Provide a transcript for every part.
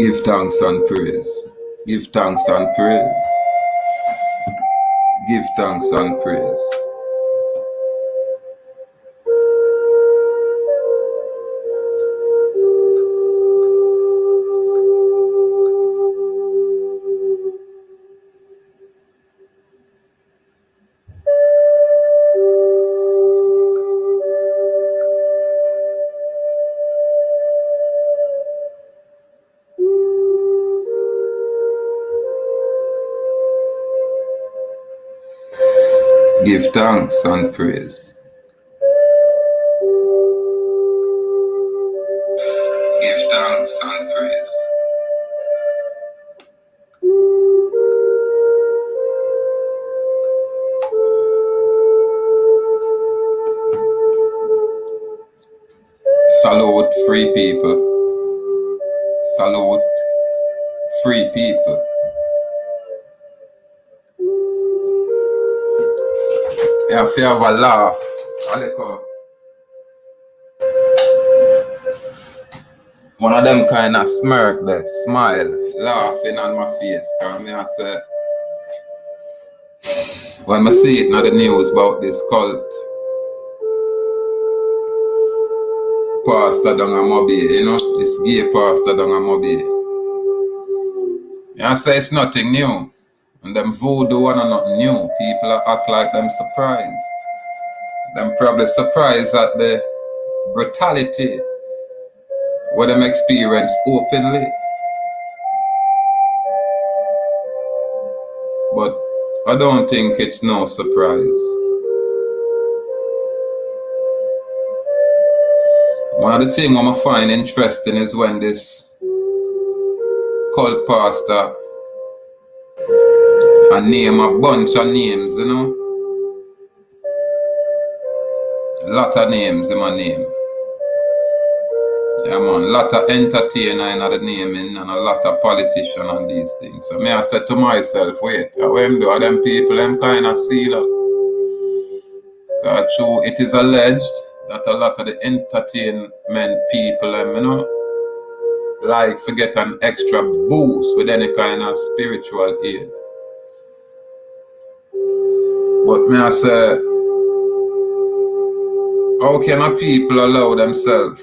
Give thanks and praise. Give thanks and praise. Give thanks and praise. Give thanks and praise. Give thanks and praise. Salute free people. Salute free people. If you have a laugh, one of them kind of smirk there, smile, laughing on my face. Cause me I say, when I see it in the news about this cult pastor down in Mobile, you know, this gay pastor down in Mobile. I say it's nothing new. And them voodoo one are not new. People act like them surprised. Them probably surprised at the brutality what them experience openly. But I don't think it's no surprise. One of the things I find interesting is when this cult pastor and name a bunch of names, you know. A lot of names in my name. Yeah, man, a lot of entertainer in the naming and a lot of politician and these things. So me I said to myself, wait, how them do them people, them kind of seal up. Because true, it is alleged that a lot of the entertainment people, you know, like to get an extra boost with any kind of spiritual aid. But me I say, how can a people allow themselves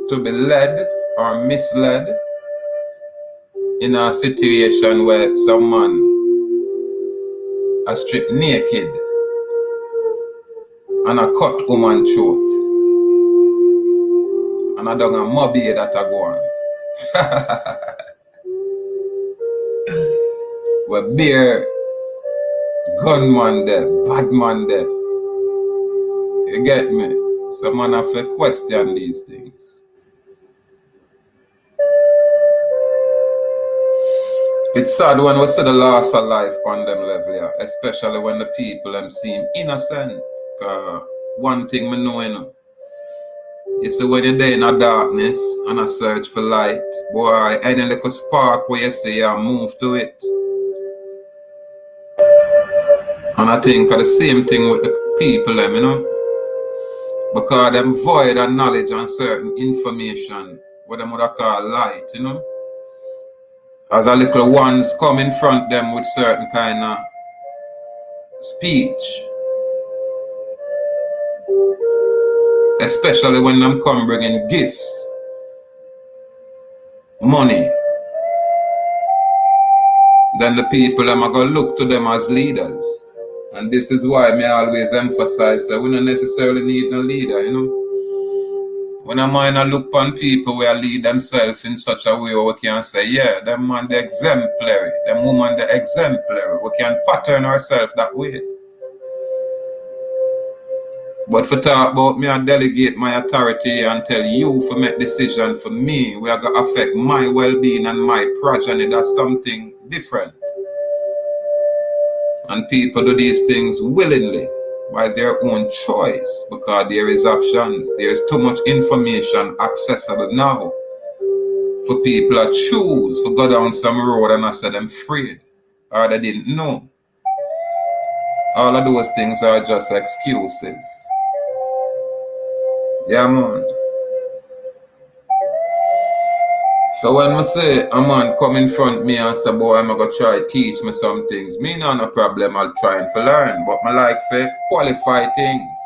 to be led or misled in a situation where someone is stripped naked and a cut woman throat and I done a mobby that I go on. Where beer gunman there, bad man there. You get me? So man have to question these things. It's sad when we see the loss of life on them level, yeah, especially when the people them seem innocent. One thing me know, you know, you see when you're there in a darkness and a search for light, boy, any little spark where you see you move to it. And I think the same thing with the people them, you know, because them void of knowledge and certain information, what them would call light, you know. As a little ones come in front them with certain kind of speech. Especially when them come bringing gifts, money. Then the people them are going to look to them as leaders. And this is why me always emphasize that we don't necessarily need no leader, you know. When a man look upon people who lead themselves in such a way where we can say, yeah, them man the exemplary, them woman the exemplary. We can pattern ourselves that way. But for talk about me and delegate my authority and tell you to make decision for me, we are going to affect my well-being and my progeny, that's something different. And people do these things willingly by their own choice because there is options. There is too much information accessible now for people to choose to go down some road and I said them afraid or they didn't know. All of those things are just excuses. Yeah, man. So when I say a man come in front of me and say, boy, I'm going to try teach me some things, me not no problem, I'll try and learn. But I like to qualify things.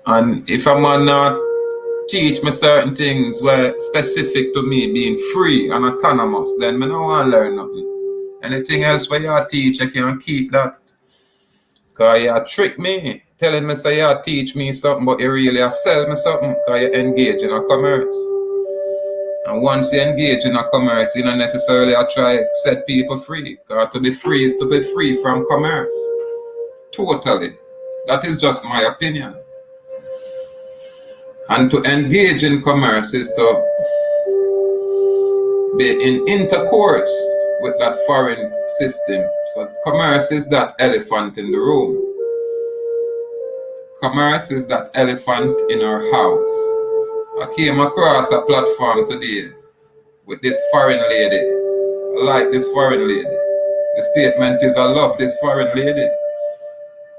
And if a man not teach me certain things where specific to me being free and autonomous, then I don't want to learn nothing. Anything else where you teach, I can keep that. Because you trick me, telling me say you teach me something, but you really sell me something because you engage in a commerce. And once you engage in a commerce, you don't necessarily try to set people free. Because to be free is to be free from commerce. Totally. That is just my opinion. And to engage in commerce is to be in intercourse with that foreign system. So commerce is that elephant in the room. Commerce is that elephant in our house. I came across a platform today with this foreign lady. I like this foreign lady. The statement is I love this foreign lady.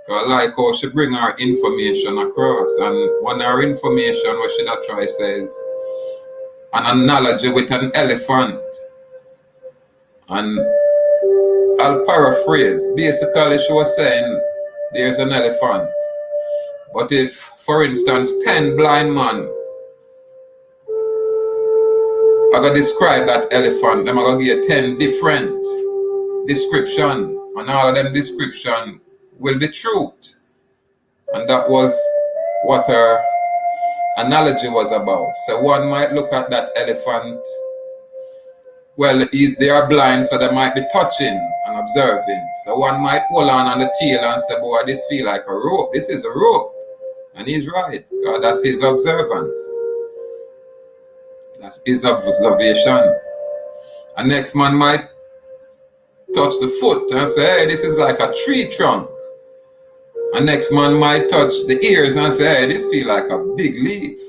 I like how she bring her information across. And one of her information what she try says an analogy with an elephant. And I'll paraphrase. Basically, she was saying there's an elephant. But if, for instance, 10 blind men are going to describe that elephant, I'm going to give 10 different descriptions. And all of them descriptions will be truth. And that was what her analogy was about. So one might look at that elephant. Well, they are blind, so they might be touching and observing. So one might pull on the tail and say, boy, this feel like a rope. This is a rope. And he's right, because that's his observance. That's his observation. And next man might touch the foot and say, hey, this is like a tree trunk. And next man might touch the ears and say, hey, this feel like a big leaf.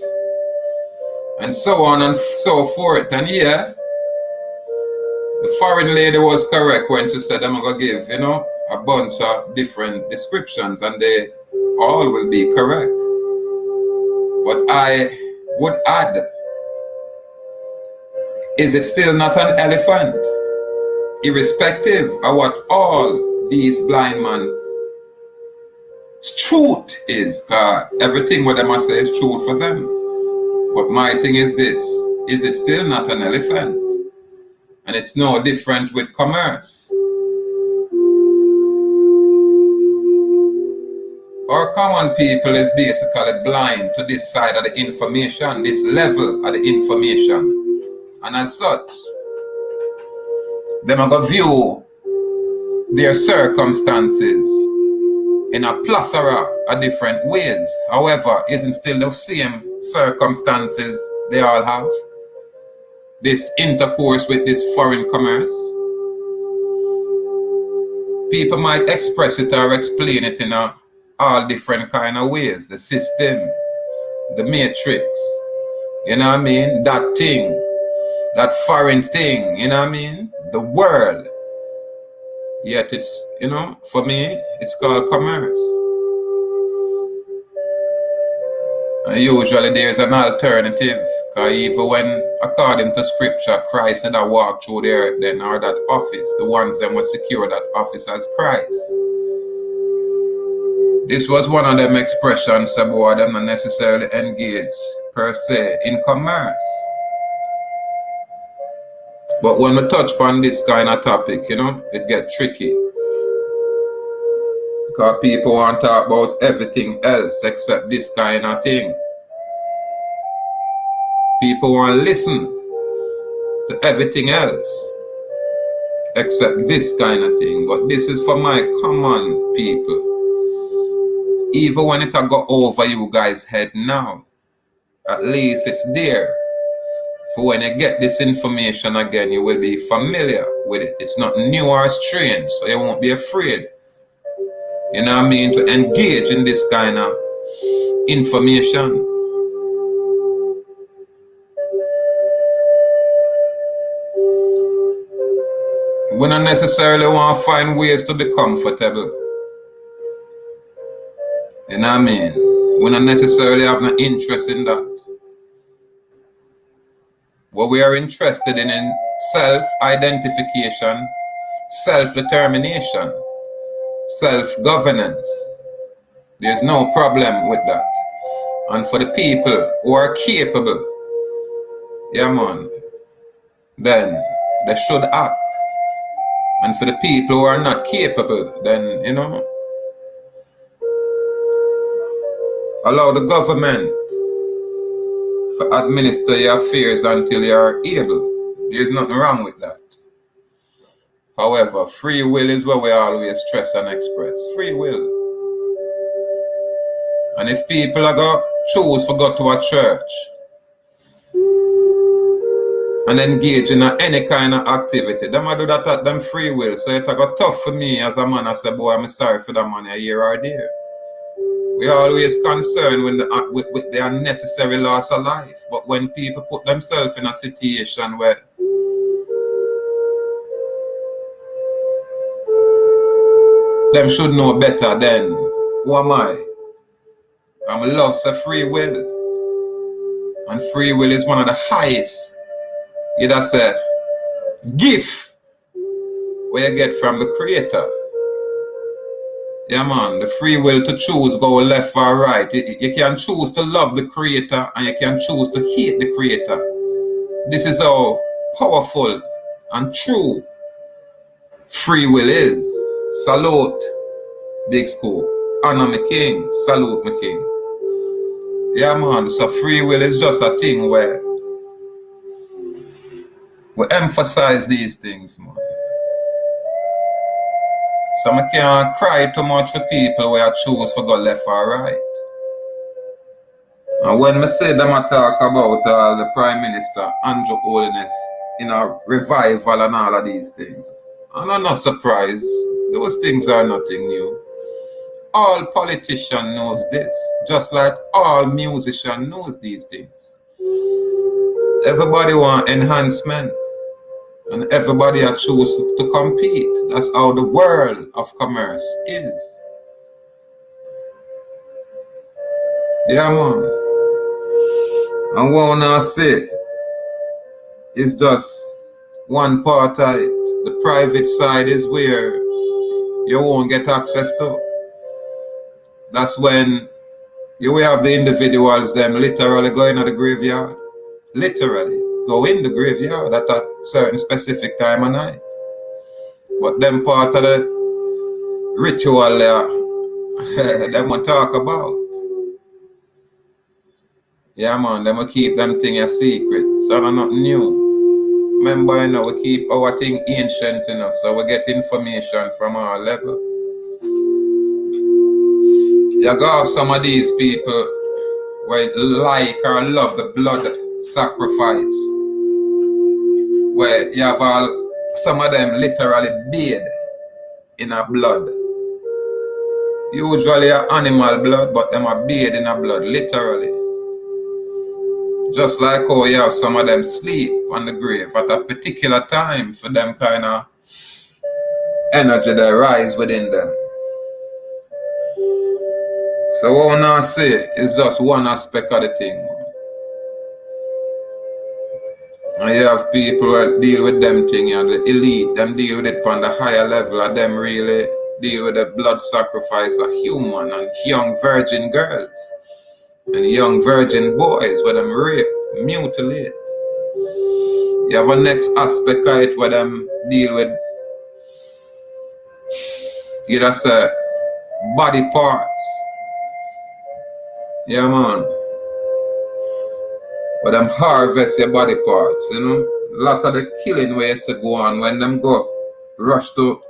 And so on and so forth. And yeah, the foreign lady was correct when she said, I'm going to give, a bunch of different descriptions and they all will be correct. But I would add, is it still not an elephant? Irrespective of what all these blind men truth is, because everything what them say is truth for them. But my thing is this, is it still not an elephant? And it's no different with commerce. Our common people is basically blind to this side of the information, this level of the information. And as such, them are going to view their circumstances in a plethora of different ways. However, isn't still the same circumstances they all have. This intercourse with this foreign commerce. People might express it or explain it in all different kind of ways. The system, the matrix, you know what I mean? That thing, that foreign thing, you know what I mean? The world. Yet it's, for me, it's called commerce. And usually there's an alternative, because even when, according to scripture, Christ said I walk through the earth then, or that office, the ones that would secure that office as Christ. This was one of them expressions about them not necessarily engage, per se, in commerce. But when we touch upon this kind of topic, it gets tricky. Because people want to talk about everything else except this kind of thing. People want to listen to everything else except this kind of thing. But this is for my common people. Even when it go over you guys' head now, at least it's there. For when you get this information again, you will be familiar with it. It's not new or strange, so you won't be afraid. You know what I mean? To engage in this kind of information. We don't necessarily want to find ways to be comfortable. You know what I mean? We don't necessarily have no interest in that. What we are interested in self-identification, self-determination, self-governance. There's no problem with that. And for the people who are capable, yeah man, then they should act. And for the people who are not capable, then, you know, allow the government to administer your affairs until you are able. There's nothing wrong with that. However, free will is what we always stress and express. Free will. And if people are going to choose to go to a church and engage in any kind of activity, they might do that at them free will. So it's got tough for me as a man. I say, boy, I'm sorry for the money here or there. We are always concerned with the unnecessary loss of life. But when people put themselves in a situation where them should know better, then who am I? I'm love for free will. And free will is one of the highest, you just say, gift where you get from the Creator. Yeah man, the free will to choose go left or right. You can choose to love the Creator and you can choose to hate the Creator. This is how powerful and true free will is. Salute, big school. Honor my king, salute my king. Yeah man, so free will is just a thing where we emphasize these things, man. So I can't cry too much for people where I choose to go left or right. And when I say them, I talk about the Prime Minister, Andrew Holiness, in a revival and all of these things. And I'm not surprised. Those things are nothing new. All politician knows this, just like all musician knows these things. Everybody want enhancement. And everybody choose to compete. That's how the world of commerce is. Yeah, man. And what I say is just one part of it. The private side is where you won't get access to. That's when you will have the individuals them literally going to the graveyard. Literally. Go in the graveyard at a certain specific time of night. But them part of the ritual there, them will talk about. Yeah man, them will keep them thing a secret. So that's not new. Remember, you know, we keep our thing ancient, you know, so we get information from our level. You go have some of these people where like or love the blood sacrifice, where you have some of them literally bathe in a blood. Usually animal blood, but them are bathed in a blood, literally. Just like how you have some of them sleep on the grave at a particular time for them kind of energy that rise within them. So what I say is just one aspect of the thing. And you have people who deal with them thing, and the elite, them deal with it on the higher level, of them really deal with the blood sacrifice of human and young virgin girls and young virgin boys where them rape, mutilate. You have a next aspect of it where them deal with, you just say, body parts. Yeah man. But them harvest your body parts, you know. A lot of the killing where used to go on when them go rush to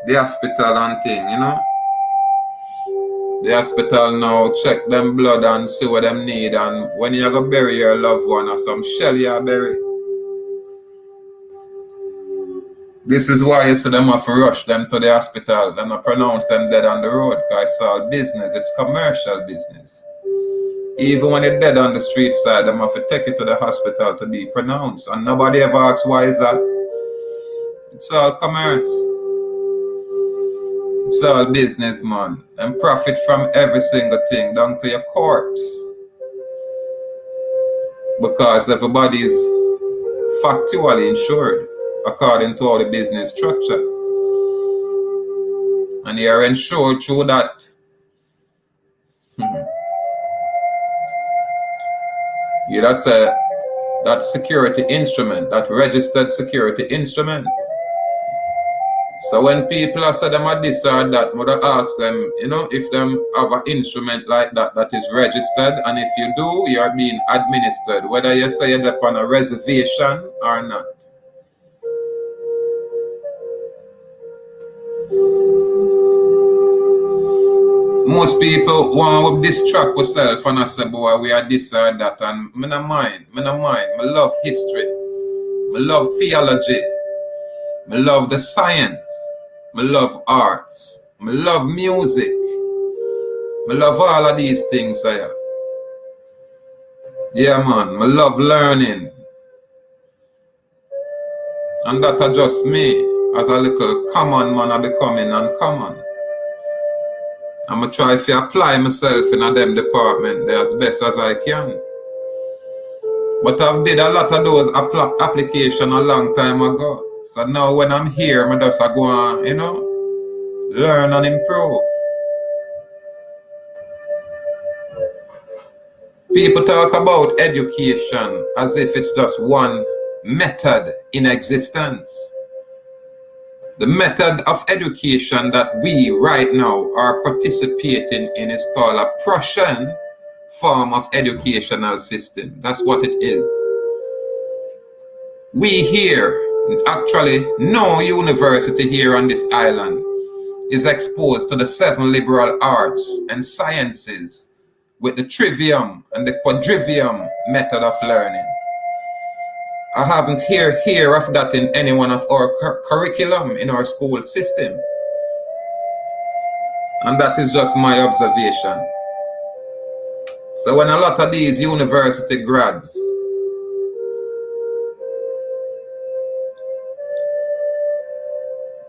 the hospital and thing, you know. The hospital now check them blood and see what them need, and when you go bury your loved one or some shell you bury. This is why you see them have to rush them to the hospital. Them not pronounce them dead on the road because it's all business, it's commercial business. Even when it's dead on the street side, them have to take it to the hospital to be pronounced. And nobody ever asks why is that. It's all commerce. It's all business, man. And profit from every single thing down to your corpse. Because everybody is factually insured according to all the business structure. And you are insured through that. Yeah, that's that security instrument, that registered security instrument. So when people are saying them are this or that, mother ask them, you know, if them have an instrument like that that is registered, and if you do, you are being administered, whether you say you're upon a reservation or not. Most people want to distract themselves and I say, boy, we are this or that, and I don't mind. I love history. I love theology. I love the science. I love arts. I love music. I love all of these things. Yeah, man. I love learning. And that are just me as a little common man. I becoming uncommon. I'm going to try to apply myself in a them department there as best as I can. But I've did a lot of those applications a long time ago. So now when I'm here, I just go on, you know, learn and improve. People talk about education as if it's just one method in existence. The method of education that we right now are participating in is called a Prussian form of educational system. That's what it is. We here, actually no university here on this island is exposed to the 7 liberal arts and sciences with the trivium and the quadrivium method of learning. I haven't hear of that in any one of our curriculum in our school system. And that is just my observation. So when a lot of these university grads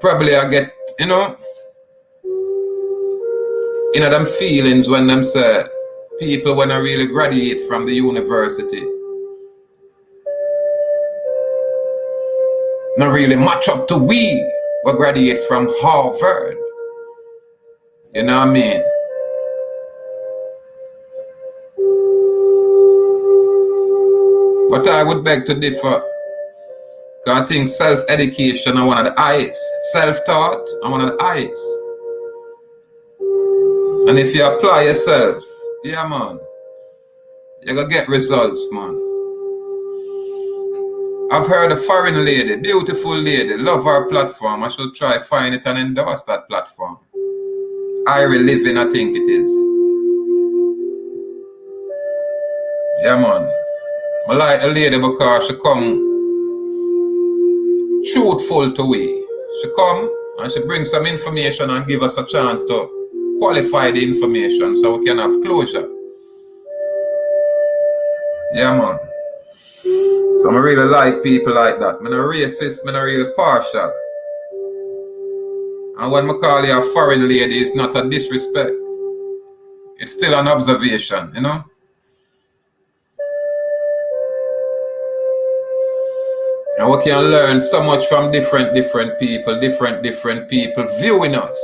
probably I get, you know them feelings when them say people when I really graduate from the university not really match up to we graduate from Harvard. You know what I mean? But I would beg to differ. Because I think self-education are one of the highest. Self-taught are one of the highest. And if you apply yourself, yeah man, you're going to get results, man. I've heard a foreign lady, beautiful lady, love our platform. I should try find it and endorse that platform. Irie Living, I think it is. Yeah, man. I like the lady because she come truthful to we. She come and she brings some information and give us a chance to qualify the information so we can have closure. Yeah, man. So I really like people like that. I'm not racist, I'm not really partial. And when I call you a foreign lady, it's not a disrespect. It's still an observation, you know? And we can learn so much from different people viewing us.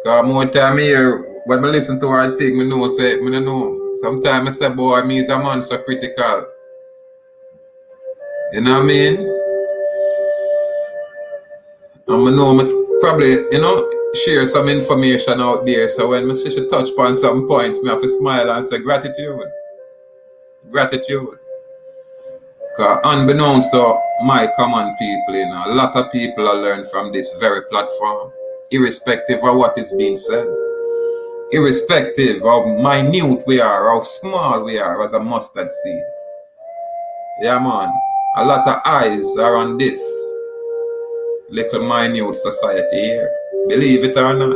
Because more time here, when I listen to her thing, I know. Sometimes I say, boy, me is a man so critical. You know what I mean? And I know I probably, you know, share some information out there. So when I see she touch upon some points, I have to smile and say gratitude. Gratitude. Because unbeknownst to my common people, you know, a lot of people are learning from this very platform, irrespective of what is being said. Irrespective of how minute we are, how small we are as a mustard seed. Yeah, man. A lot of eyes are on this little minute society here. Believe it or not.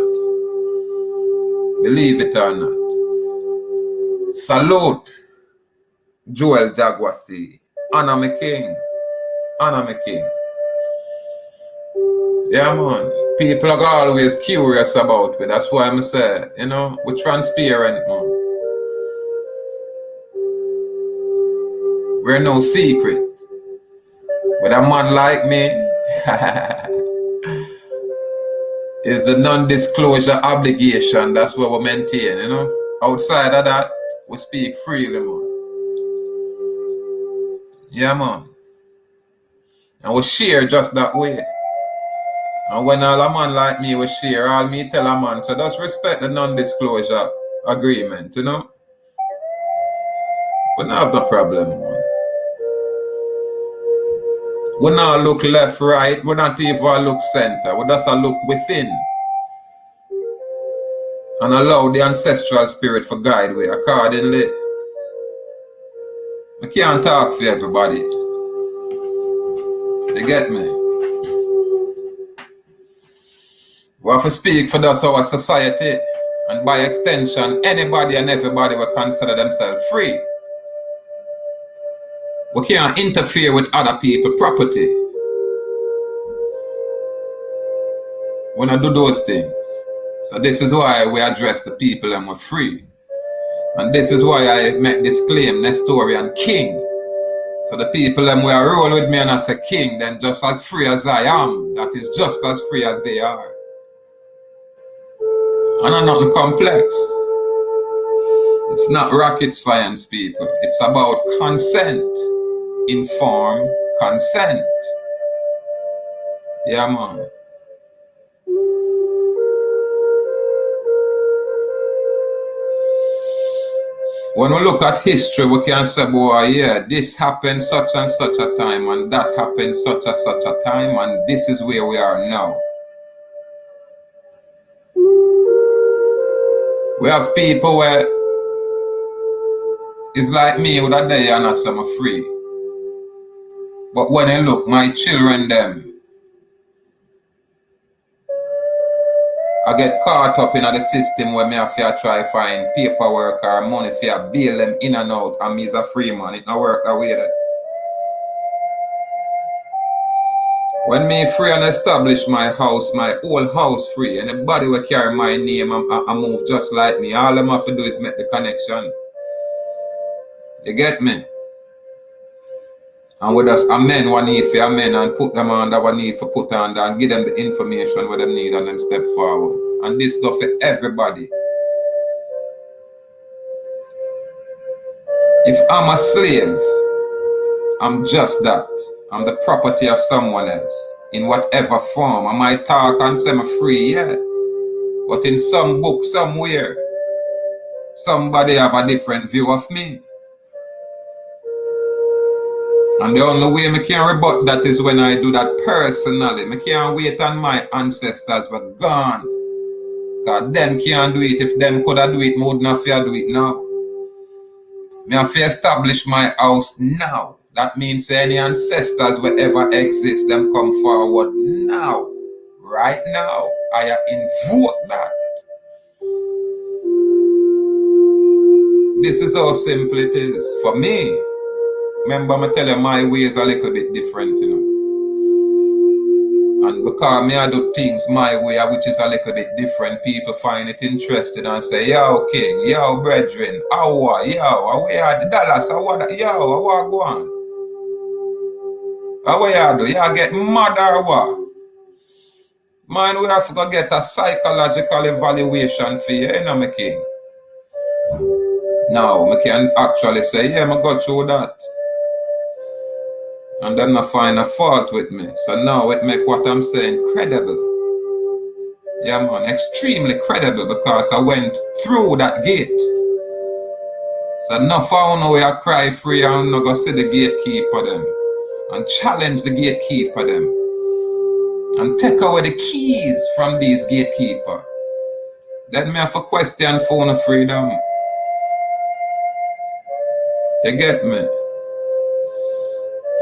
Believe it or not. Salute Joel Jagwasi. Honor me king. Honor me king. Yeah, man. People are always curious about it. That's why I'm say, you know, we're transparent, man. We're no secret. With a man like me, is the non-disclosure obligation. That's what we maintain, you know. Outside of that, we speak freely, man. Yeah, man. And we share just that way. And when all a man like me will share, all me tell a man, so just respect the non-disclosure agreement, you know. We don't have no problem, man. We not look left, right, we not even look center, we just look within. And allow the ancestral spirit for guide we accordingly. I can't talk for everybody. You get me? We have to speak for us, our society, and by extension, anybody and everybody will consider themselves free. We can't interfere with other people's property. We don't do those things. So this is why we address the people and we're free. And this is why I make this claim, Nestorian king. So the people them will roll with me and I say king, then just as free as I am, that is just as free as they are. And I'm nothing complex. It's not rocket science, people. It's about consent. Informed consent. Yeah, man. When we look at history, we can say, boy, yeah, this happened such and such a time, and that happened such and such a time, and this is where we are now. We have people where it's like me with a day and I say I'm free. But when I look, my children, them, I get caught up in the system where me have to try find paperwork or money for bail them in and out, and me is a free man. It don't work that way. That. When me free and establish my house, my whole house free, and anybody will carry my name and move just like me, all them have to do is make the connection. You get me? And we just amend what need for amend and put them under what need for put under and give them the information what they need and them step forward. And this go for everybody. If I'm a slave, I'm just that. I'm the property of someone else. In whatever form. I might talk and say I'm free, yeah. But in some book somewhere, somebody have a different view of me. And the only way I can rebut that is when I do that personally. I can't wait on my ancestors were gone. Because them can't do it. If them could have do it, I wouldn't have to do it now. I have to establish my house now. That means any ancestors will ever exist, them come forward now. Right now. I invoke that. This is how simple it is for me. Remember, I tell you, my way is a little bit different, you know. And because me I do things my way, which is a little bit different, people find it interesting and say, yo, king, yo, brethren, how are we are the Dallas, how are go on? How you do? You get mad or what? Man, we have to go get a psychological evaluation for you, you know, my king. Now, I can actually say, yeah, I go through that. And then I find a fault with me. So now it make what I'm saying credible. Yeah, man, extremely credible because I went through that gate. So now I know where I cry free and I go see the gatekeeper them. And challenge the gatekeeper them. And take away the keys from these gatekeeper. Then me have a question for the freedom. You get me?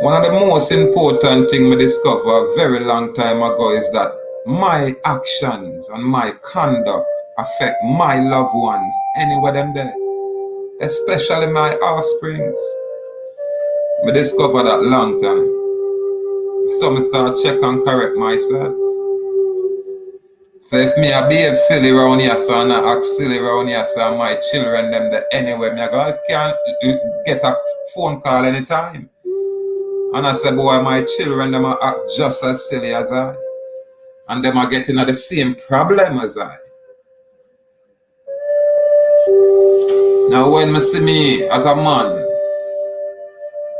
One of the most important things I discovered a very long time ago is that my actions and my conduct affect my loved ones anywhere them there, especially my offsprings. I discovered that long time. So I start check and correct myself. So if me I behave silly around here, so and I act silly around here, so my children them the anyway, me I can get a phone call anytime. And I say, boy, my children them are act just as silly as I. And them are getting the same problem as I. Now when me see me as a man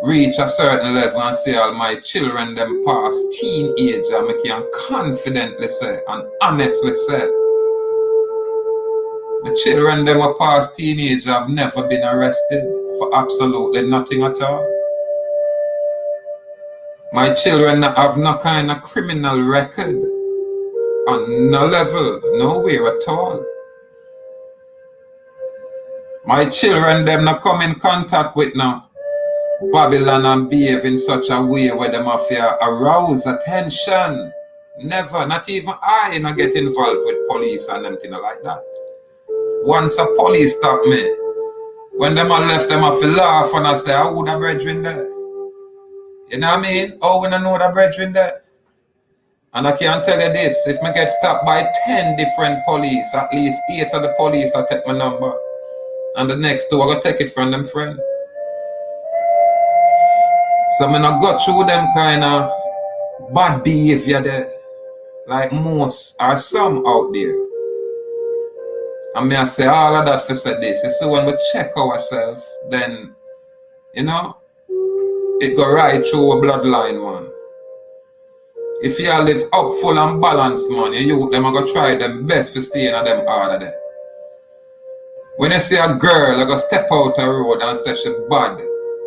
reach a certain level and say all my children them past teenage, and I can confidently say and honestly say the children them were past teenage have never been arrested for absolutely nothing at all. My children have no kind of criminal record on no level, nowhere at all. My children them not come in contact with now Babylon and behave in such a way where them have to arouse attention. Never, not even I not get involved with police and them thing like that. Once a police stop me, when them are left, them have to laugh and I say, how would a brethren there? You know what I mean? How would I know the brethren there? And I can tell you this, if me get stopped by 10 different police, at least 8 of the police will take my number. And the next 2 I go take it from them friend. So I not go through them kind of bad behavior there, like most or some out there. And me I say all of that for say this. You see, when we check ourselves, then, you know, it go right through a bloodline, man. If you live up full and balanced, man, you them are gonna try them best for staying at them order there. When you see a girl I go step out the road and say she bad,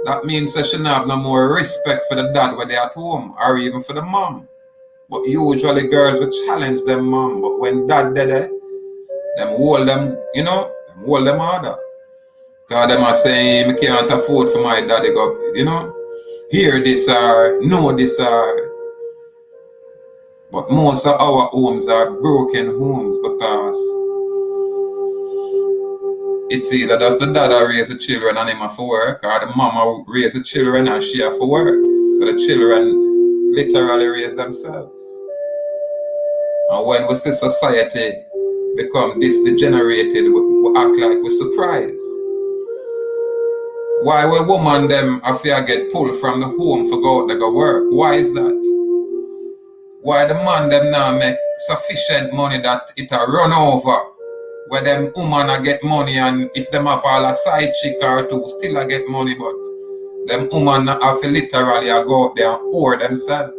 that means that she don't have no more respect for the dad when they at home or even for the mom. But usually girls will challenge them mom, but when dad dead there, them hold them, you know, them hold them harder. Because them are saying, I can't afford for my daddy go, you know, hear this or know this or. But most of our homes are broken homes because it's either does the dad raise the children and him have to work, or the mama raise the children and she have to work. So the children literally raise themselves. And when we see society become this degenerated, we act like we're surprised. Why will woman them have to get pulled from the home for go out to go work? Why is that? Why the man them now make sufficient money that it a run over? Where them woman a get money, and if them have all a side chick or two still a get money, but them woman have to literally a go out there and whore themselves.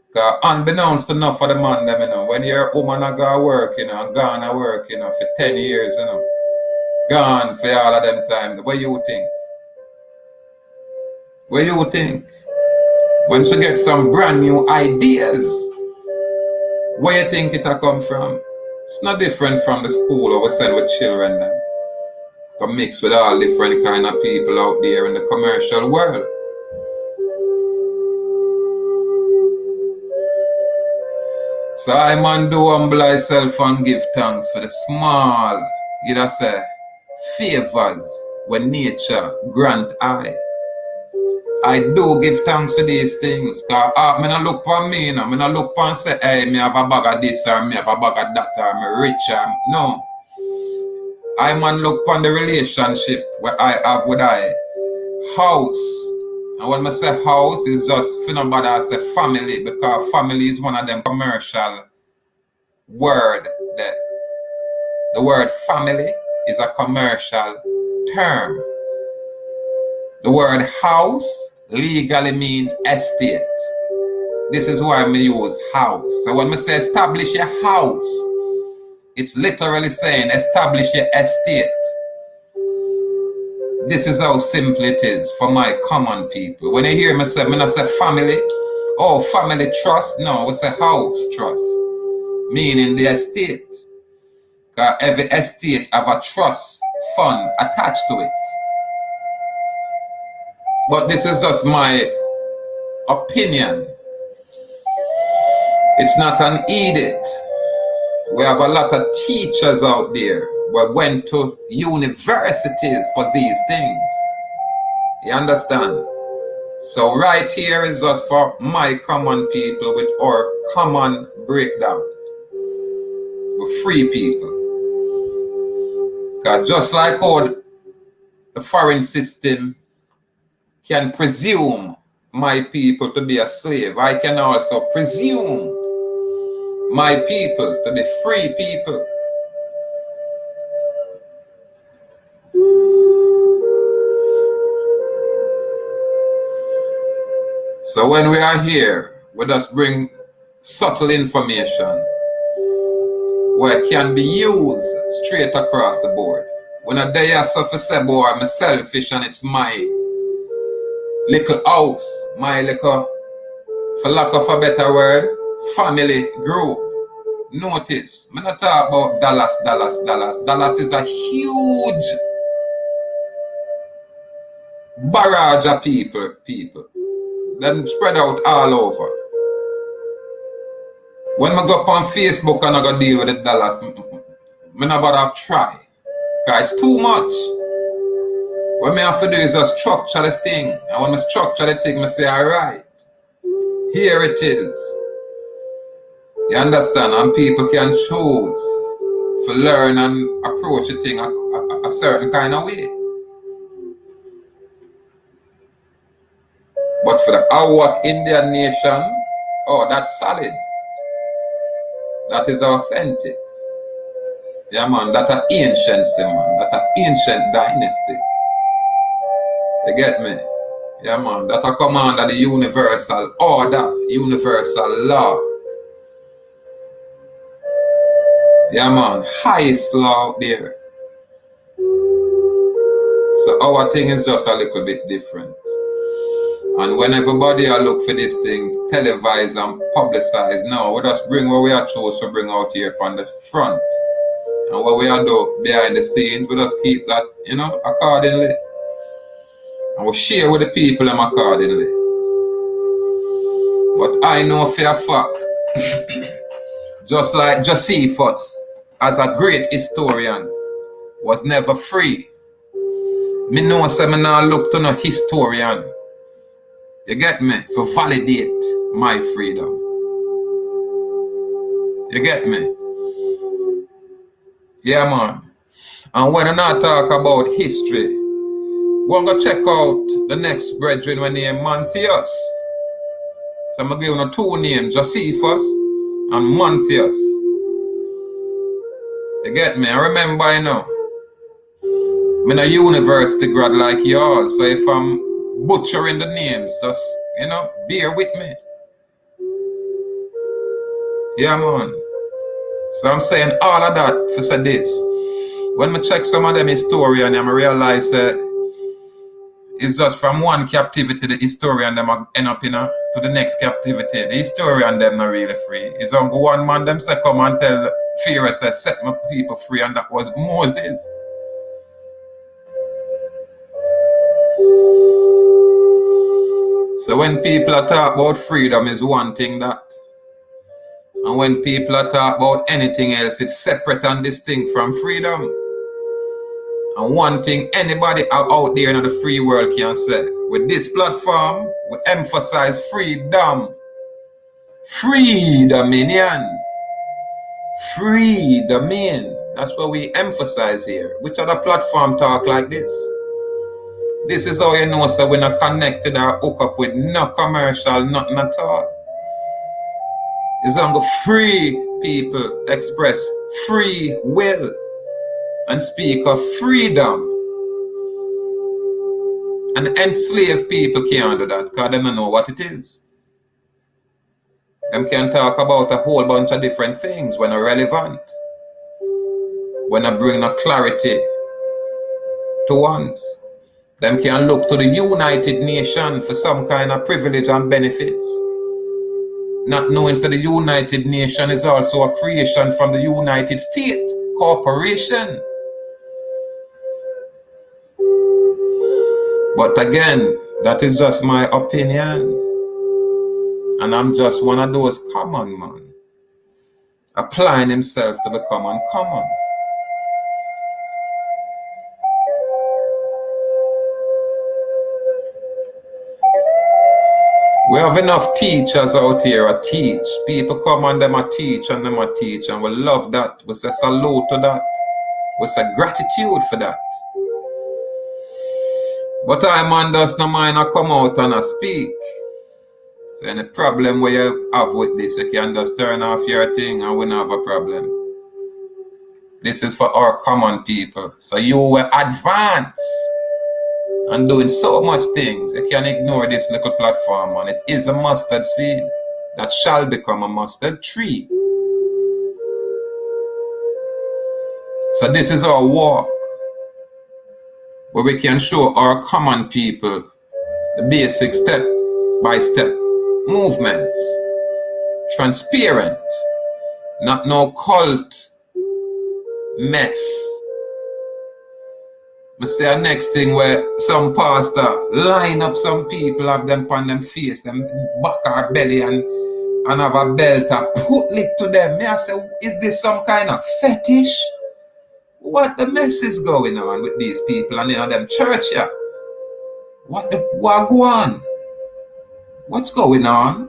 Because unbeknownst enough for the man them, you know, when your woman a go work, you know, and gone a work, you know, for 10 years, you know, gone for all of them time, what you think? What you think? When she get some brand new ideas, where you think it a come from? It's not different from the school or we send with children then. But mix with all different kind of people out there in the commercial world. So I man do humble myself and give thanks for the small, you know say, favors when nature grant I do give thanks for these things. Cause me not look for me, you know. Me not look for and say, hey, me have a bag of this or me have a bag of that or me rich or no. I man look for the relationship where I have with I house. And when I say house, it's just for nobody I say family, because family is one of them commercial word there. The word family is a commercial term. The word house legally mean estate. This is why I use house. So when I say establish your house, it's literally saying establish your estate. This is how simple it is for my common people. When you hear me say, I not say family, oh family trust, no, we say house trust, meaning the estate. Because every estate have a trust fund attached to it. But this is just my opinion. It's not an edict. We have a lot of teachers out there who went to universities for these things. You understand? So right here is just for my common people with our common breakdown. We free people. Because just like how the foreign system can presume my people to be a slave, I can also presume my people to be free people. So when we are here, we just bring subtle information where it can be used straight across the board. When a day I suffer say, boy, I'm selfish and it's my little house, my little, for lack of a better word, family group. Notice, I'm not talking about Dallas. Dallas is a huge barrage of people. Them spread out all over. When I go up on Facebook and I go deal with the Dallas, I'm not about to try. Because it's too much. What I have to do is just structure this thing. And when I structure the thing, I say, alright, here it is. You understand? And people can choose to learn and approach the thing a certain kind of way. But for the our Indian nation, oh, that's solid. That is authentic. Yeah, man, that's an ancient, man. That's an ancient dynasty. You get me? Yeah, man, that's a command of the universal order, universal law. Yeah, man, highest law out there. So our thing is just a little bit different. And when everybody look for this thing, televised and publicized, now we just bring what we are chose to bring out here on the front. And what we are do behind the scenes, we just keep that, you know, accordingly. And we share with the people them accordingly. But I know for a fact, just like Josephus, as a great historian, was never free. Me know say me now look to no historian. You get me? For validate my freedom. You get me? Yeah, man. And when I not talk about history, go and go check out the next brethren when named Mantheus. So I'm going to give you two names, Josephus and Mantheus. You get me? I remember, you know, I'm a university grad like y'all, so if I'm butchering the names, just, you know, bear with me. Yeah, man. So I'm saying all of that for say this. When I check some of them historians, I realize that it's just from one captivity, the historian them end up, you know, to the next captivity. The historian them not really free. It's only one man them say come and tell Pharaoh say set my people free, and that was Moses. So when people are talk about freedom is one thing that. And when people are talk about anything else, it's separate and distinct from freedom. And one thing anybody out there in the free world can say, with this platform, we emphasize freedom. Free dominion. Free domain. That's what we emphasize here. Which other platform talk like this? This is how you know so we're not connected or hook up with no commercial, nothing at all. It's only free people express free will and speak of freedom. And enslaved people can't do that because they don't know what it is. Them can talk about a whole bunch of different things when they're relevant. When I bring no clarity to ones. Them can look to the United Nations for some kind of privilege and benefits. Not knowing that the United Nations is also a creation from the United States Corporation. But again, that is just my opinion. And I'm just one of those common man. Applying himself to become uncommon. We have enough teachers out here that teach. People come and them a teach and them a teach, and we love that. We say salute to that. We say gratitude for that. But I man does no mind I come out and I speak. So any problem where you have with this, you can just turn off your thing and we don't have a problem. This is for our common people. So you will advance and doing so much things. You can ignore this little platform, and it is a mustard seed that shall become a mustard tree. So this is our walk, where we can show our common people the basic step-by-step movements. Transparent, not no cult mess. I say the next thing where some pastor line up some people, have them on them face, them back or belly, and have a belt and put lick to them. Me I say, is this some kind of fetish? What the mess is going on with these people and in them church here? What go on? What's going on?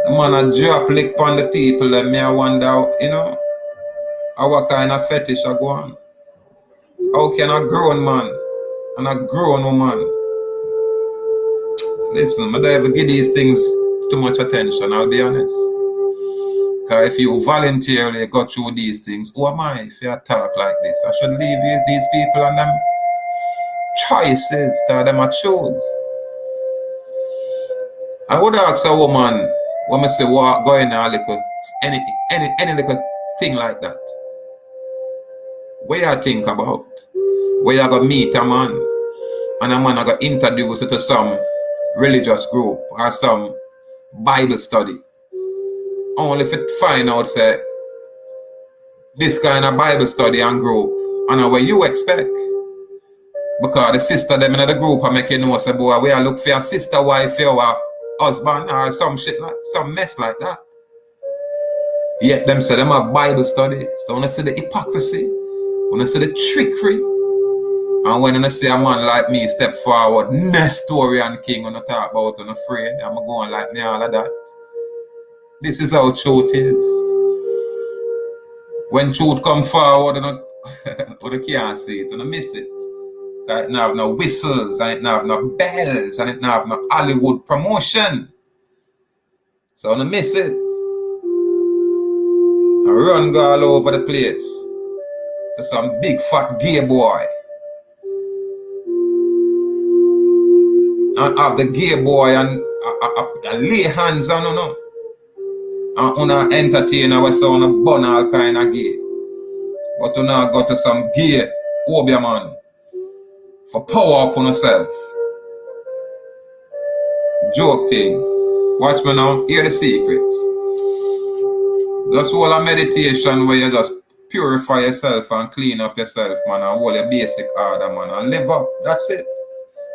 The man a drop lick on the people, and me I wonder, what kind of fetish I go on? How can a grown man and a grown woman? Listen, I don't ever give these things too much attention, I'll be honest. Because if you voluntarily go through these things, who am I if you talk like this? I should leave these people and them choices, because them are choose. I would ask a woman when I say what going on, any little thing like that. What you think about? Where you go meet a man and a man I go introduce you to some religious group or some Bible study. Only if it find out say this kind of Bible study and group and what you expect. Because the sister them in the group are making know say boy we are look for your sister wife or husband or some shit like some mess like that. Yet them say them have Bible study. So when I see the hypocrisy, when I see the trickery, and when I see a man like me step forward, Nestorian king, when I talk about I'm afraid, I'm going like me, all of that. This is how truth is. When truth come forward, you can't see it, you miss it. It don't have no whistles, and it don't have no bells, and it don't have no Hollywood promotion. So you miss it. I run go all over the place to some big fat gay boy. And have the gay boy and lay hands on you. And una entertain our son and burn all kind of gay. But you now go to some gay obia man for power upon yourself. Joke thing. Watch me now, hear the secret. Just hold a meditation where you just purify yourself and clean up yourself, man, and hold your basic order, man, and live up. That's it.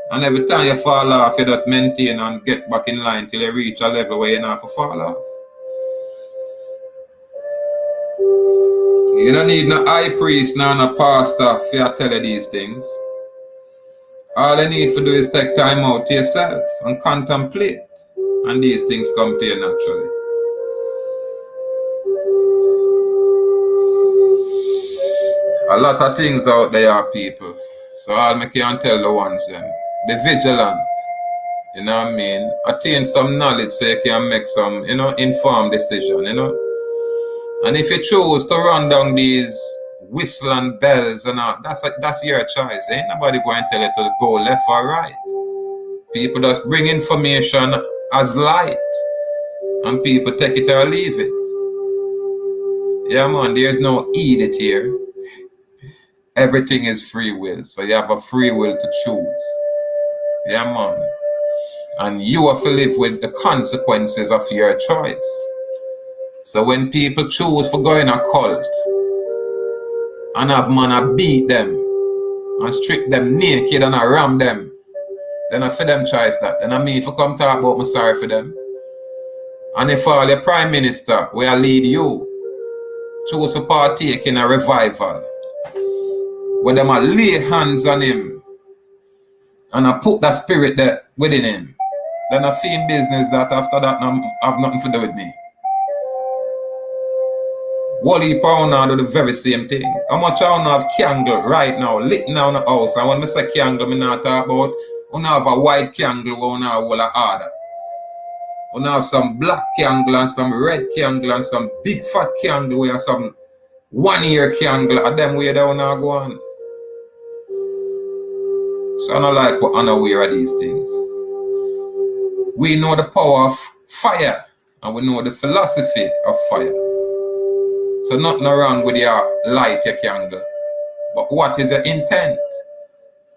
And every time you fall off, you just maintain and get back in line till you reach a level where you don't have to fall off. You don't need no high priest, no pastor for you tell you these things. All you need to do is take time out to yourself and contemplate. And these things come to you naturally. A lot of things out there are people. So all I can tell the ones them. Be vigilant. You know what I mean? Attain some knowledge so you can make some, informed decision, And if you choose to run down these whistle and bells and all, that's your choice. Ain't nobody going to tell you to go left or right. People just bring information as light. And people take it or leave it. Yeah, man, there's no edit here. Everything is free will. So you have a free will to choose. Yeah, man. And you have to live with the consequences of your choice. So when people choose for going a cult and have man beat them and strip them naked and ram them, then I for them choice that. Then I mean if you come talk about me sorry for them. And if all your prime minister will lead you, choose to partake in a revival, where them lay hands on him and I put that spirit there within him, Then a film business that after that have nothing to do with me. Whole heap of now do the very same thing. How much I have candle right now, lit now in the house. And when I say candle, I not talk about you have a white candle where you have all the order. You have some black candle and some red candle and some big fat candle where some 1 year candle and them way down now go on. So I don't like we're unaware of these things. We know the power of fire and we know the philosophy of fire. So nothing wrong with your light your candle. But what is your intent?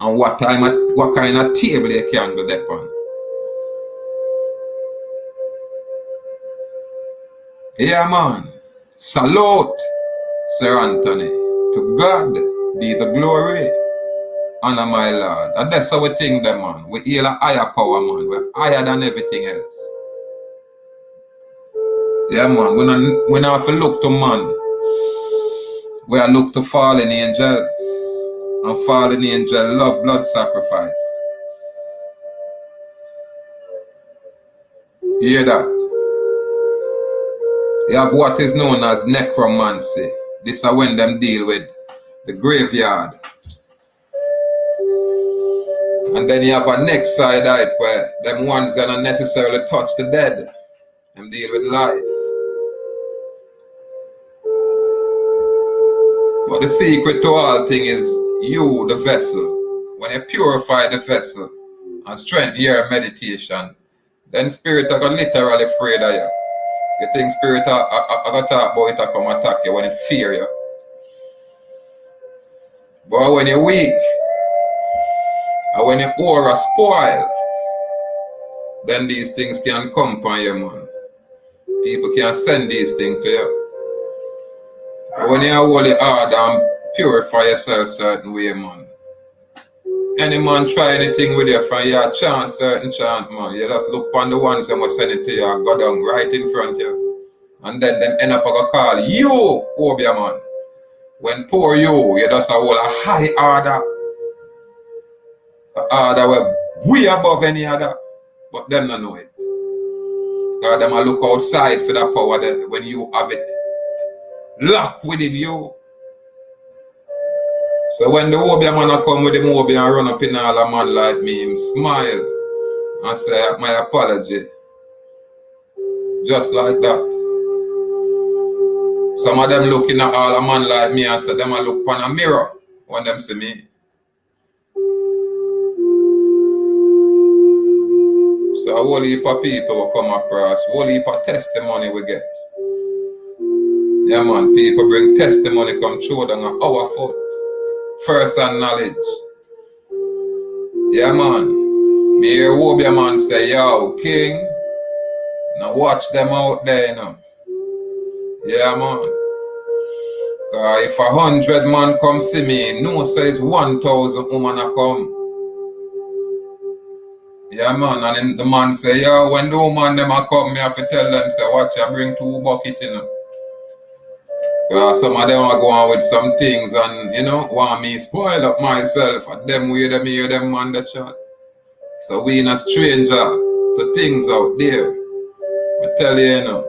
And what kind of table your candle depend? Yeah man. Salute, Sir Anthony. To God be the glory. Honor my Lord. And that's how we think them man. We heal a higher power man. We're higher than everything else. Yeah man. We don't have to look to man. We are look to fallen angel. And fallen angel love blood sacrifice. You hear that? You have what is known as necromancy. This is when them deal with the graveyard. And then you have a next side of it where them ones that don't necessarily touch the dead. Them deal with life. But the secret to all thing is you, the vessel. When you purify the vessel and strengthen your meditation, then spirit are going to literally afraid of you. You think spirit are going to talk about it to come attack you when it fear you. But when you're weak, and when your aura spoil, then these things can come upon you, man. People can send these things to you. But when you hold it hard and purify yourself certain way, man. Any man try anything with you from your chant, certain chant, man. You just look on the ones that must send it to you and go down right in front of you. And then them end up going to call you, Obia, man. When poor you just hold a high order. Order were way above any other, but them don't know it. Because them a look outside for that power that when you have it locked within you. So when the Obia man come with him Obia and run up in all a man like me, him smile and say my apology. Just like that. Some of them looking at all a man like me and say them a look upon a mirror when them see me. So a whole heap of people will come across, a whole heap of testimony we get. Yeah man, people bring testimony come through them on our foot. First hand knowledge. Yeah man. Me hear Obia man say, yo, King, now watch them out there, you know. Yeah man. If 100 man come see me, no says 1,000 woman a come. Yeah man, and then the man say, yo, when the woman them a come, me have to tell them, say, watch, I bring 2 buckets, you know. Some of them are going with some things and, you know, want me spoil up myself. And them way them hear them man the chat. So we not stranger to things out there. I tell you, you know.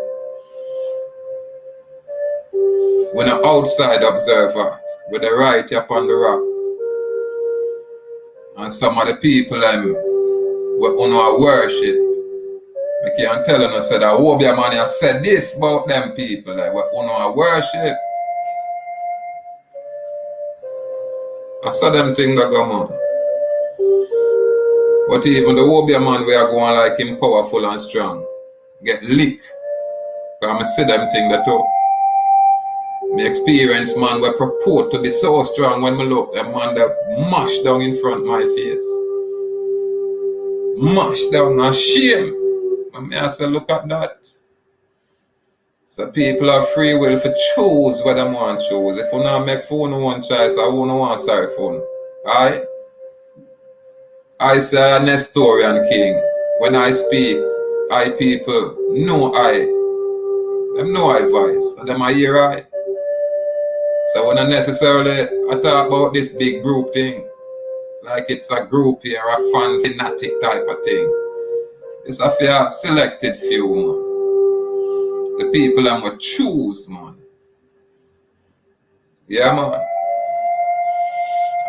We're an outside observer. We're the right up on the rock. And some of the people we honor worship. We can't tell them say that Obia man has said this about them people. We honor worship. I saw them things that go on. But even the Obia man we are going like him powerful and strong. Get licked. Because I see them things that too. My experience man we purport to be so strong when we look a man that mash down in front of my face. Mash down and shame. And I say look at that. So people have free will to choose what they want to choose. If you not make for one choice, I won't want sorry for you. Alright? I say a Nestorian king. When I speak, I people know I. Them know I voice. And them I hear I. So when I necessarily talk about this big group thing, like it's a group here, a fan fanatic type of thing. It's a few selected few, man. The people them will choose, man. Yeah, man.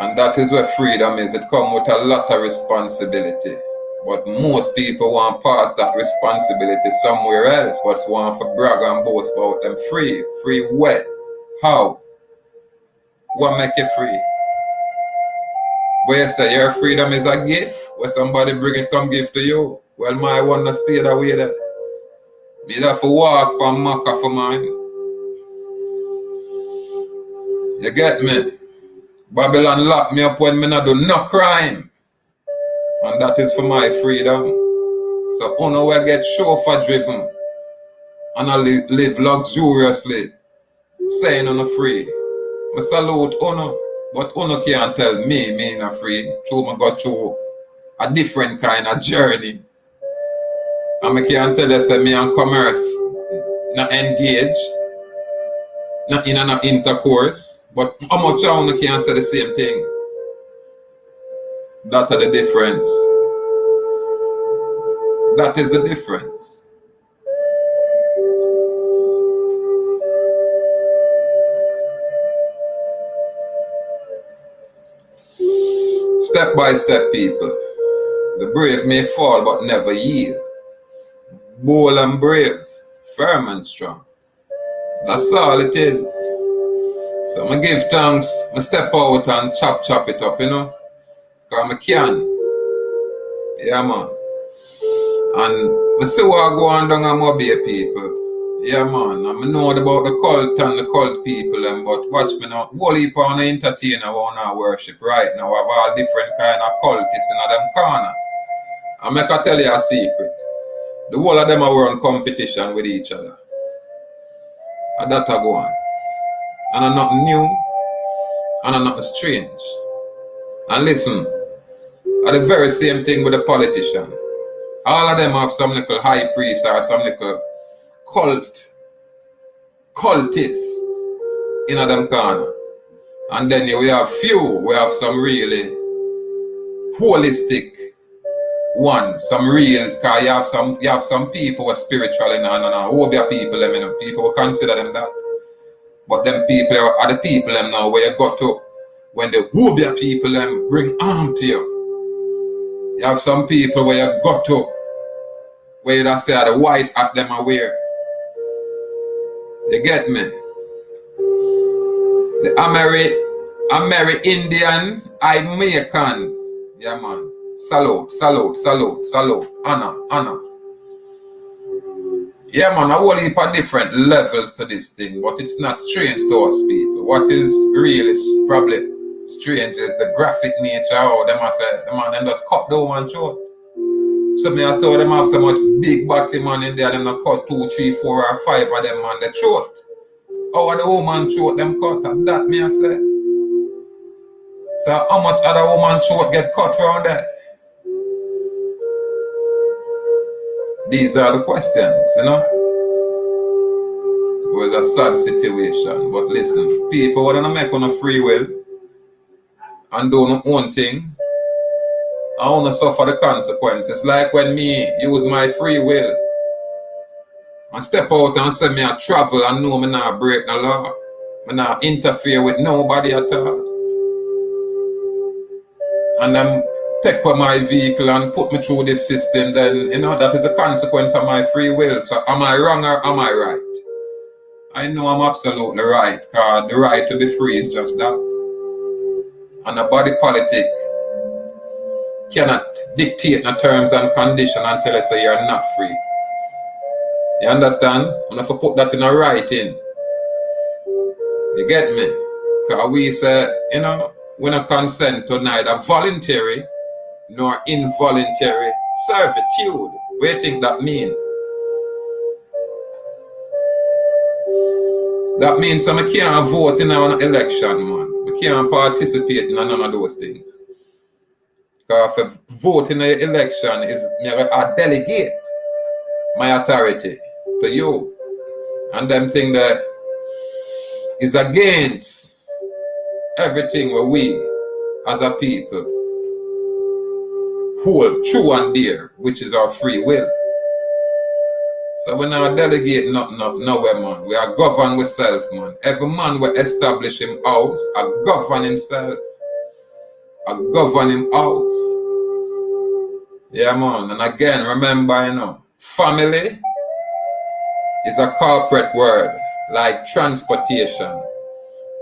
And that is where freedom is. It comes with a lot of responsibility. But most people want to pass that responsibility somewhere else. But want to brag and boast about them free. Free where? How? What make you free? Where you say your freedom is a gift? Where somebody bring it come give to you? Well, my want to stay that way there. Me have to walk and maca for mine. You get me? Babylon lock me up when me not do no crime. And that is for my freedom. So uno will get chauffeur driven. And I live luxuriously. Saying uno free. I salute uno. But uno can't tell me not free. True, I got through a different kind of journey. And I can't tell you say me and commerce not engage. Not in an intercourse. But how much I uno can say the same thing? That is the difference. That is the difference. Step by step, people. The brave may fall but never yield. Bold and brave, firm and strong. That's all it is. So I give thanks, I step out and chop it up, you know. Because I can. Yeah, man. And I see what go on down and mobile people. Yeah, man. And I know about the cult and the cult people, but watch me now. Whole heap on the entertainer want to worship right now. We have all different kind of cultists in them corner. And I can tell you a secret. The whole of them are run competition with each other. And that a go on. And I'm nothing new. And I'm nothing strange. And listen, are the very same thing with the politician. All of them have some little high priest or some little cultists in them corner. And then we have we have some really holistic ones, some real, because you have some people who are spiritual and Obia people, people will consider them that. But them people are the people them now where you got to, when the Obia people them bring arm to you. You have some people where you got to, where you say the white hat them are wear. You get me? The Ameri-Indian, Jamaican. Yeah, man. Salute. Honor. Yeah, man, a whole heap of different levels to this thing, but it's not strange to us people. What is really probably strange is the graphic nature how them say, the man them just cut the woman short. So me I saw them have so much big body man in there, them not cut 2, 3, 4 or 5 of them man the throat. How the woman throat them cut? And that me I say. So how much other woman throat get cut around there? These are the questions, you know. It was a sad situation, but listen, people want to make on a free will and do no own thing. I want to suffer the consequences. Like when me use my free will and step out and say me I travel and know me not break the law. Me not interfere with nobody at all. And then take for my vehicle and put me through this system, then, you know, that is a consequence of my free will. So am I wrong or am I right? I know I'm absolutely right, because the right to be free is just that. And the body politic cannot dictate the terms and conditions until I say you're not free. You understand? And if I put that in a writing, you get me? Because we say, you know, we don't consent to neither voluntary nor involuntary servitude. What do you think that means? That means I can't vote in an election, man. I can't participate in none of those things. Because if vote in an election is I delegate my authority to you. And them thing that is against everything where we as a people hold true and dear, which is our free will. So we not delegate nothing nowhere, man. We are govern with self, man. Every man will establish him house, and govern himself, and govern him house. Yeah, man. And again, remember, family is a corporate word, like transportation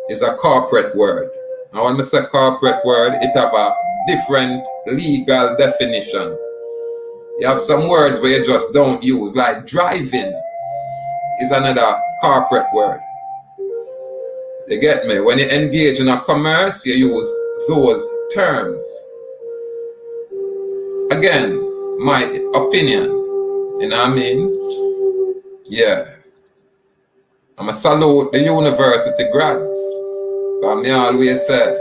is a corporate word. And when I say corporate word, it have a different legal definition. You have some words where you just don't use, like driving is another corporate word. You get me? When you engage in a commerce, you use those terms. Again, my opinion, you know what I mean? Yeah. I'm a salute the university grads. Because I always said,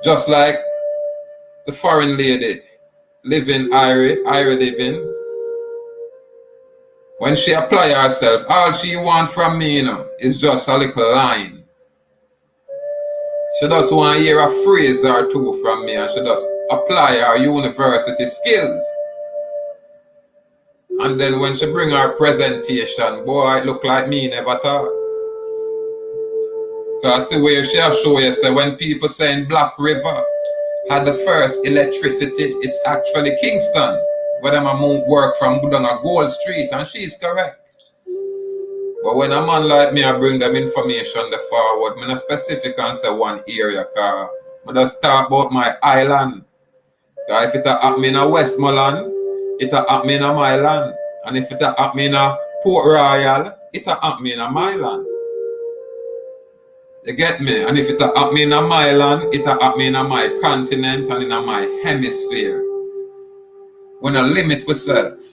just like the foreign lady living Ira living, when she apply herself, all she want from me, is just a little line. She just want to hear a phrase or two from me, and she just apply her university skills. And then when she bring her presentation, boy, it look like me never talk. Because see where she show you, say when people saying Black River had the first electricity, it's actually Kingston, where them a work from Gold Street, and she's correct. But when a man like me, I bring them information the forward, I'm not specific and say one area, because I just talk about my island. Because if it happen in a Westmoreland, it happen in my land. And if it happen in a Port Royal, it happen in my land. You get me? And if it happen in my land, it happen in my continent and in my hemisphere. We don't limit ourselves.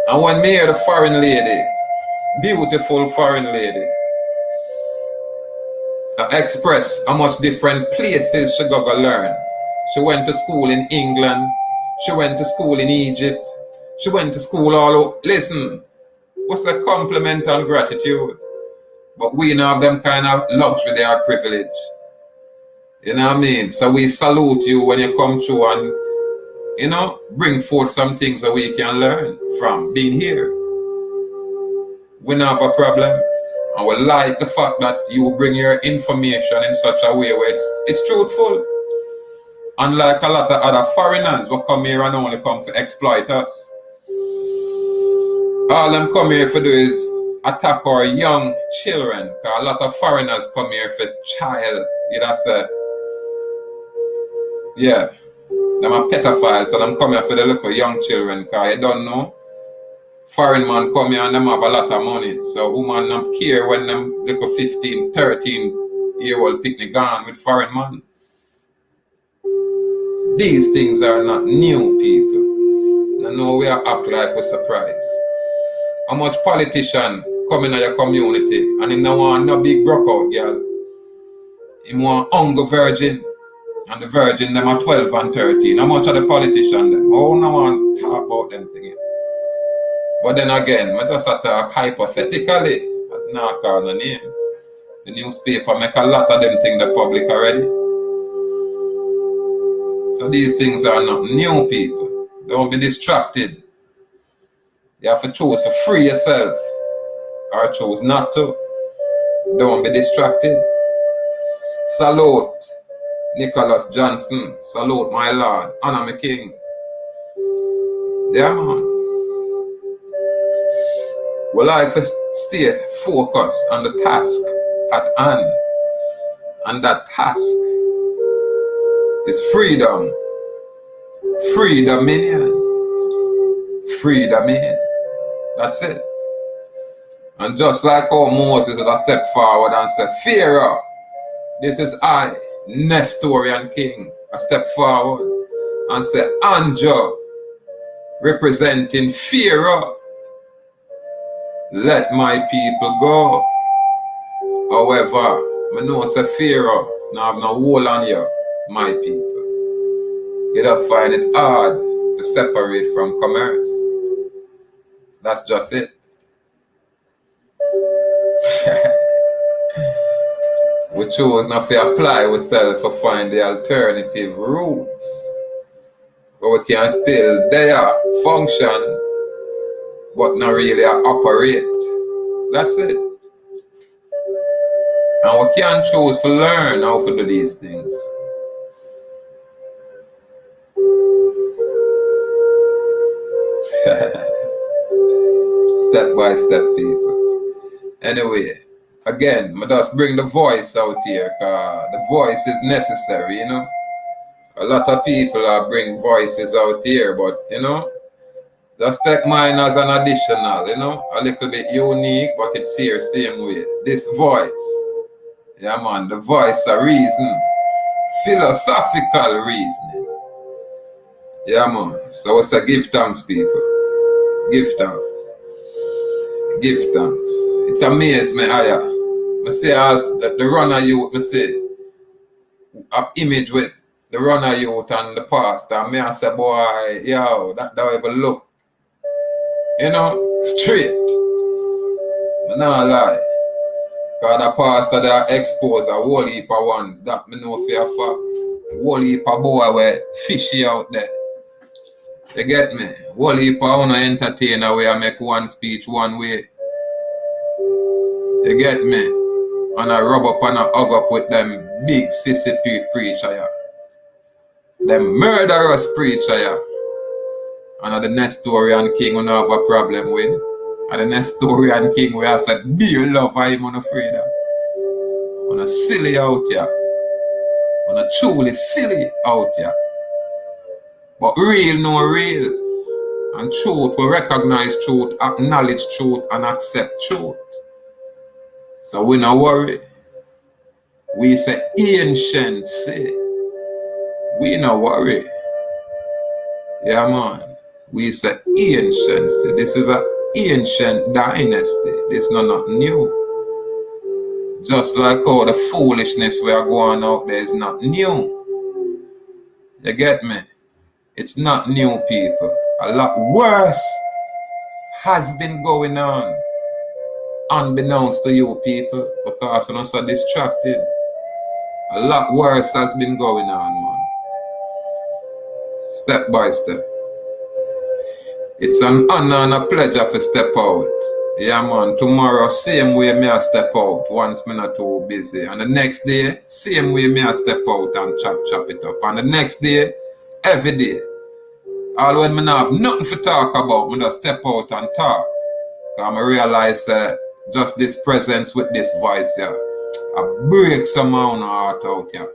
And when me hear the foreign lady, beautiful foreign lady, express how much different places she go learn. She went to school in England, she went to school in Egypt, she went to school all over. Listen, what's a compliment and gratitude? But we don't have them kind of luxury or privilege. You know what I mean? So we salute you when you come through and, bring forth some things that we can learn from being here. We don't have a problem. And we like the fact that you bring your information in such a way where it's truthful. Unlike a lot of other foreigners who come here and only come to exploit us. All them come here for do is attack our young children. Because a lot of foreigners come here for child, say. Yeah. Them are pedophiles, so them come here for the little young children. Because you don't know. Foreign man come here and them have a lot of money. So woman don't care when them little 15, 13-year-old picnic gone with foreign man. These things are not new, people. No we are act like we're surprised. How much politician come in your community and him no want no big broke out girl. Him want hunger virgin. And the virgin them are 12 and 13. How much of the politician them? Oh no one talk about them things. But then again, I just talk hypothetically. I not call the name. The newspaper make a lot of them things the public already. So these things are not new, people. Don't be distracted. You have to choose to free yourself or choose not to. Don't be distracted. Salute Nicholas Johnson. Salute my Lord. Honor my King. Yeah, man. We like to stay focused on the task at hand. And that task is freedom. Free dominion. Free dominion. That's it. And just like how Moses would have stepped forward and said, Pharaoh, this is I, Nestorian king. I step forward and say, Anjo, representing Pharaoh, let my people go. However, I know say Pharaoh, now have no hold on you, my people. You just find it hard to separate from commerce. That's just it. We choose not to apply ourselves to find the alternative routes. But we can still there function, but not really operate. That's it. And we can choose to learn how to do these things. Step by step, people. Anyway, again, I just bring the voice out here, because the voice is necessary, you know. A lot of people are bring voices out here, but, you know, just take mine as an additional, you know, a little bit unique, but it's here same way. This voice, yeah man, the voice of reason, philosophical reasoning. Yeah man, so it's a give thanks, people. Give thanks. Give thanks. It's amazing me, Aya. I say as the runner youth, I say, an image with the runner youth and the past, and me I say, boy, yo, that don't even look, you know, straight. I not lie. Because the pastor that expose a whole heap of ones, that me know for a fact. Whole heap of boy were fishy out there. You get me? Whole heap of one entertainer where I make one speech one way. You get me? And I rub up and I hug up with them big sissy preacher, yeah. Them murderous preacher, yeah. And the Nestorian king we don't have a problem with. And the Nestorian king we have said, be your love of him unafraid of. On a silly out here. On a truly silly out here. But real no real. And truth, we recognize truth, acknowledge truth, and accept truth. So we not worry. We say ancient say. We not worry. Yeah man. We say ancient say. This is an ancient dynasty. This is not new. Just like all the foolishness we are going out there is not new. You get me? It's not new, people. A lot worse has been going on, unbeknownst to you people, because you're not so distracted. A lot worse has been going on, man. Step by step. It's an honor and a pleasure to step out. Yeah, man. Tomorrow, same way me I step out once me not too busy. And the next day, same way me I step out and chop it up. And the next day, every day. All when me not have nothing to talk about, me just step out and talk. Because I realize just this presence with this voice here, I break some of my heart out here.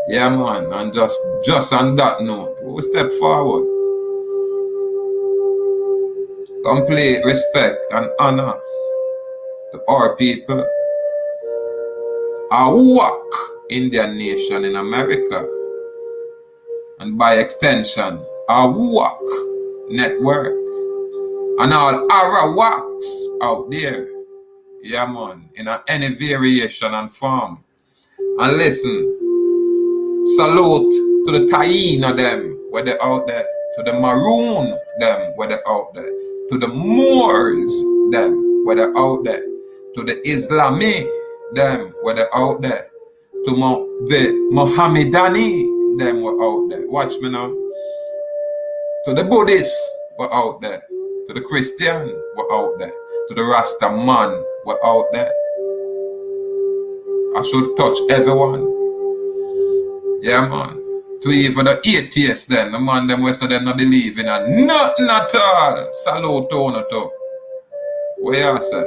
Yeah man, and just on that note, we step forward. Complete respect and honor to our people, our work Indian nation in America, and by extension, our work network, and all Arawaks out there. Yeah man, in any variation and form. And listen, salute to the Taina them where they out there, to the Maroon them where they out there, to the Moors them where they out there, to the Islami them where they out there, to the Mohammedani them were out there. Watch me now. To the Buddhists were out there, to the Christian were out there, to the Rasta man were out there. I should touch everyone. Yeah man. To even the atheists then, the man them who say they not believe in nothing at all. Salute to too. What you say?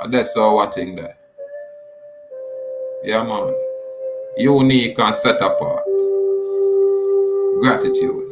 And that's our thing there. Yeah man. Unique and set apart. Gratitude.